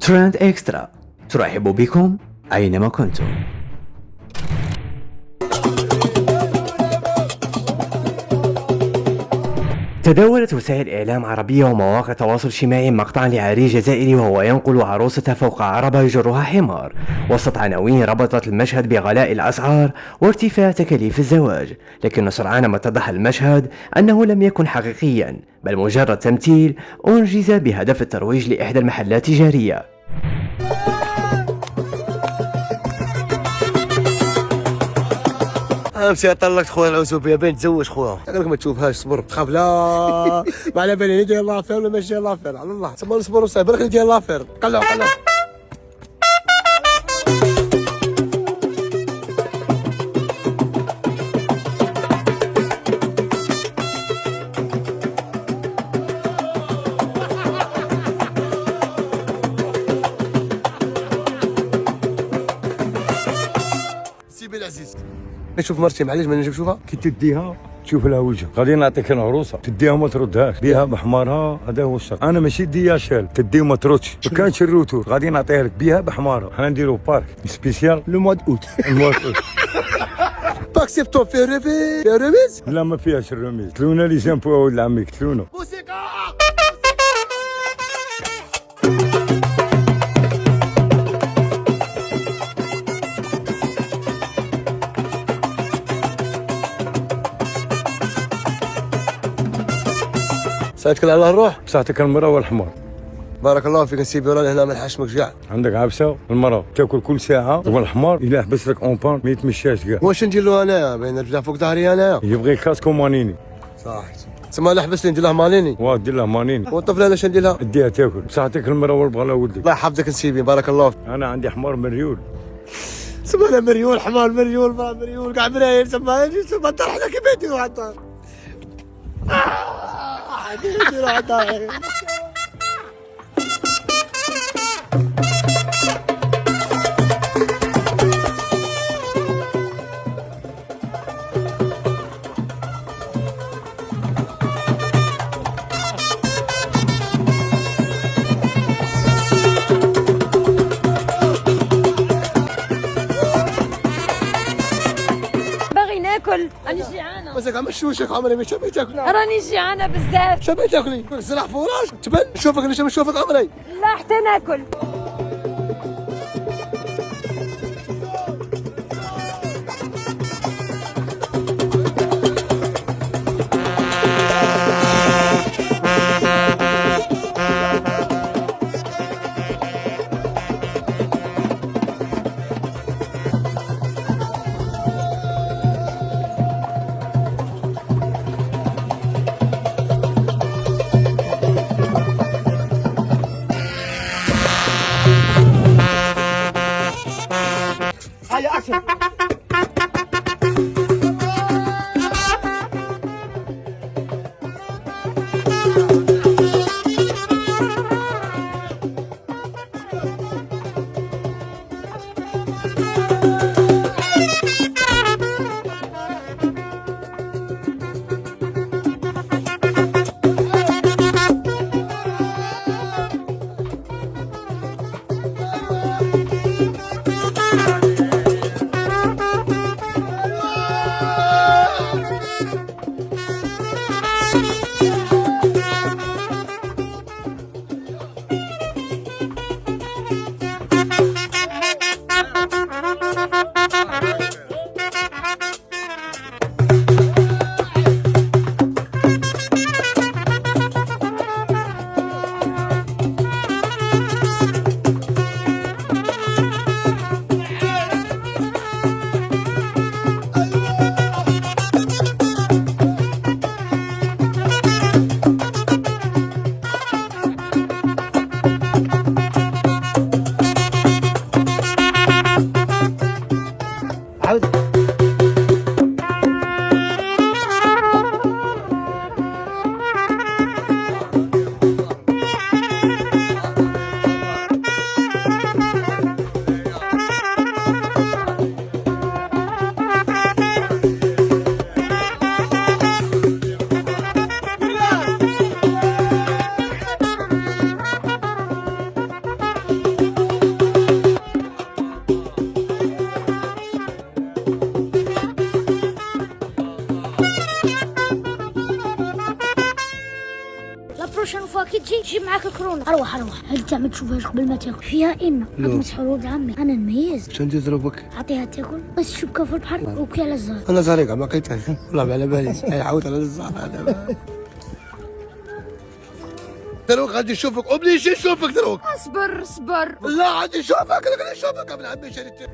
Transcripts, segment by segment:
ترند إكسترا ترحب بكم أينما كنتم. تداولت وسائل إعلام عربية ومواقع تواصل اجتماعي مقطعا لعري جزائري وهو ينقل عروسة فوق عربة يجرها حمار، وسط عناوين ربطت المشهد بغلاء الأسعار وارتفاع تكاليف الزواج، لكن سرعان ما اتضح المشهد أنه لم يكن حقيقيا بل مجرد تمثيل أنجز بهدف الترويج لإحدى المحلات التجارية. امشي طلقت خويا العزوبيه بين تزوج خويا قالك ما تشوفهاش صبر تخاف لا ما على بالي ندير لافير ولا ماشي لافير على الله تما نصبر وصايب بالك ندير لافير قلع سيبي العزيز نشوف مرتي معليش ما نجيب شوفها كي تديها تشوف لها وجه، غادي نعطيك العروسه تديها وما تردهاش، ديها بحمارها، هذا هو الشرط. انا ماشي ديها شال تدي وما تردش، ما كانش الروتور غادي نعطيها لك بيها بحمارها. حنا نديرو بارك سبيسيال لو موا اوت المواد أوت. باكسيبتو فيه ريفي فيه ريفيز لا ما فيهاش الرميز، تلونا لي زامبو ولد عمي تلونا. موسيقى ساعتك على الروح بصحتك المراه والحمار. بارك الله فيك نسيبي رانا هنا ما نحشمك كاع عندك عبسه المراه تاكل كل ساعه، والحمار الا حبس لك اون بان ما يتمشاش كاع. واش ندير له انايا بين نرجع فوق ظهري انايا يبغي كاسكو مانيني. صح تسمى لا حبس لي ندير له ماليني واه دير له مانيني والطفله انا ندير لها اديها تاكل بصحتك المراه والبغلا ولدك. الله يحفظك نسيبي بارك الله فيك انا عندي حمار مريول. سمى انا مريول حمار مريول مرا مريول كاع مرايل سمى الدار حنا كيف يديروا على الدار يديروا على الدار ناكل راني جيعانه مسك عم شوشك عمري ما شبي تاكل راني جيعانه بزاف شبي تاكلي زرع فراش تبان نشوفك نشوفك عمري لا حتى ناكل يضربونا. اروح انت عم تشوفهاش قبل ما تاكل فيها إنه مسحور ولد عمي انا نميز. شنو تضربك؟ اعطيها تاكل بس شبكه في البحر وكي على الزهر. انا زريقه ما لقيتهاش والله ما على بالي. يعود على الزهر هذا. دروك غادي نشوفك اوبليجي نشوفك دروك. اصبر لا غادي نشوفك غادي نشوفك ابن عمي شريت.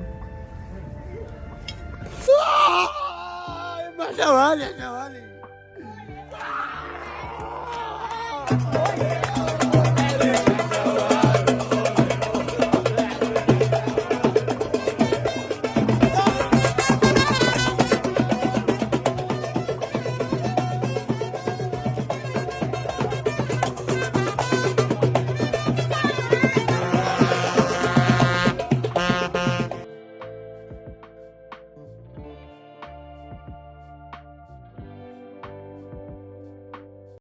ما شوالي